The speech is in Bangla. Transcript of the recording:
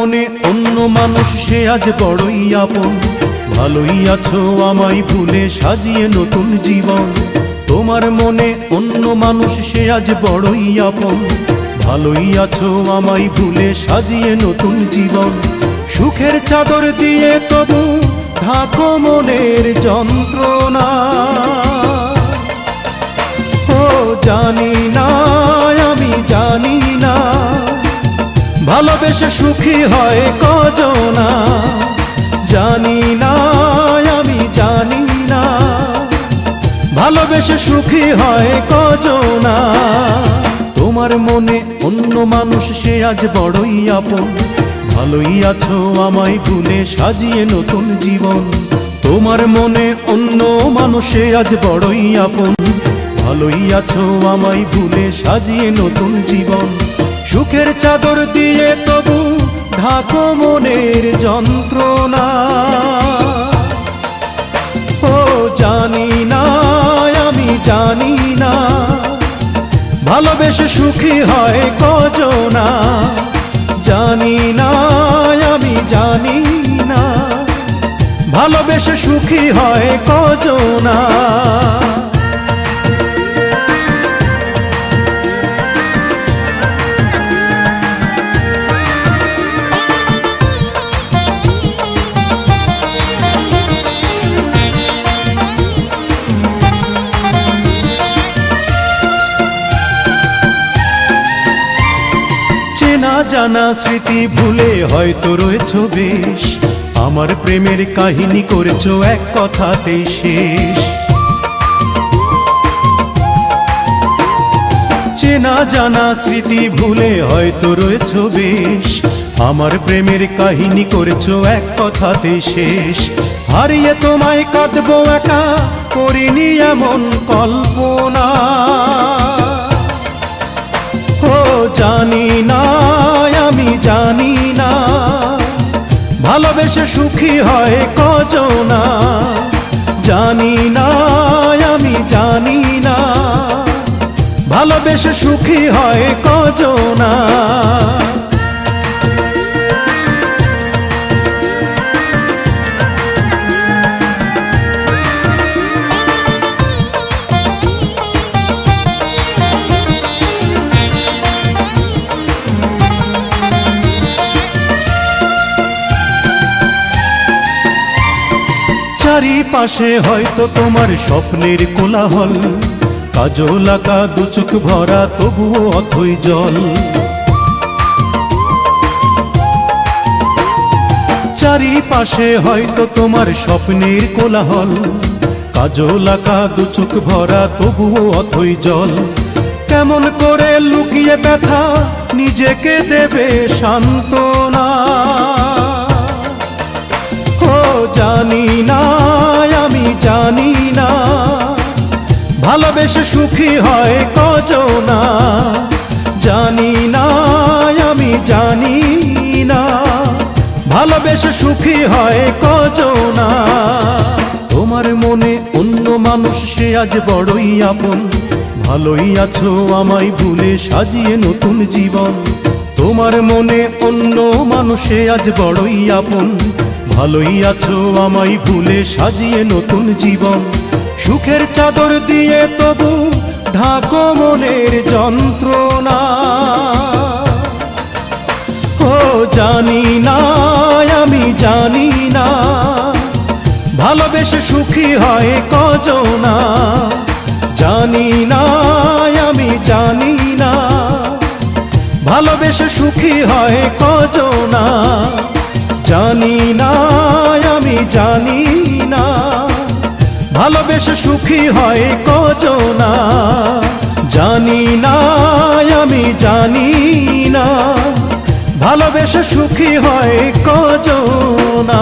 মনে অন্য মানুষ সে আজ বড়ই আপন। ভালোই আছো আমায় ভুলে সাজিয়ে নতুন জীবন। তোমার মনে অন্য মানুষ সে আজ বড়ই আপন। ভালোই আছো আমায় ভুলে সাজিয়ে নতুন জীবন। সুখের চাদর দিয়ে তবু ঢাকো মনের যন্ত্রণা। ও জানি না, আমি জানি না, ভালোবেসে সুখী হয় কজনা। জানি না, আমি জানি না, ভালোবেসে সুখী হয় কজনা। তোমার মনে অন্য মানুষ সে আজ বড়ই আপন। ভালোই আছো আমায় ভুলে সাজিয়ে নতুন জীবন। তোমার মনে অন্য মানুষ সে আজ বড়ই আপন। ভালোই আছো আমায় ভুলে সাজিয়ে নতুন জীবন। সুখের চাদর দিয়ে তবু ঢাকো মনের যন্ত্রণা। ও জানি না, আমি জানি না, ভালোবেসে সুখী হয় কজনা। জানি না, আমি জানি না, ভালোবেসে সুখী হয় কজনা। চেনা জানা স্মৃতি ভুলে হয়তো রয়েছো বেশ। আমার প্রেমের কাহিনী করেছো এক কথাতেই শেষ। চেনা জানা স্মৃতি ভুলে হয়তো রয়েছো বেশ। আমার প্রেমের কাহিনী করেছো এক কথাতেই শেষ। হারিয়ে তোমায় কাঁদবো একা, করিনি এমন কল্পনা। ও জানি না, আমি জানি না, ভালোবেসে সুখী হয় কজনা। জানি না, আমি জানি না, ভালোবেসে সুখী হয় কজনা। চারিপাশে হয়তো তোমার স্বপ্নের কোলাহল। কাজল আঁকা দু চোখ ভরা তবুও অথই জল। চারিপাশে হয়তো তোমার স্বপ্নের কোলাহল। কাজল আঁকা দু চোখ ভরা তবুও অথই জল। কেমন করে লুকিয়ে ব্যথা নিজেকে দেবে সান্ত্বনা। ও জানি না, আমি জানি না, ভালোবেসে সুখী হয় কজনা। জানি না, আমি জানি না, ভালোবেসে সুখী হয় কজনা। তোমার মনে অন্য মানুষ সে আজ বড়ই আপন। ভালোই আছো আমায় ভুলে সাজিয়ে নতুন জীবন। তোমার মনে অন্য মানুষে আজ বড়ই আপন। ভালোই আছো আমায় ভুলে সাজিয়ে নতুন জীবন। সুখের চাদর দিয়ে তবু ঢাকো মনের যন্ত্রণা। ও জানি না, আমি জানি না, ভালোবেসে সুখী হয় কজনা। জানি না, আমি জানি না, ভালোবেসে সুখী হয় কজনা। জানি না, আমি জানি না, ভালোবেসে সুখী হয় কজনা। জানি না, আমি জানি না, ভালোবেসে সুখী হয় কজনা।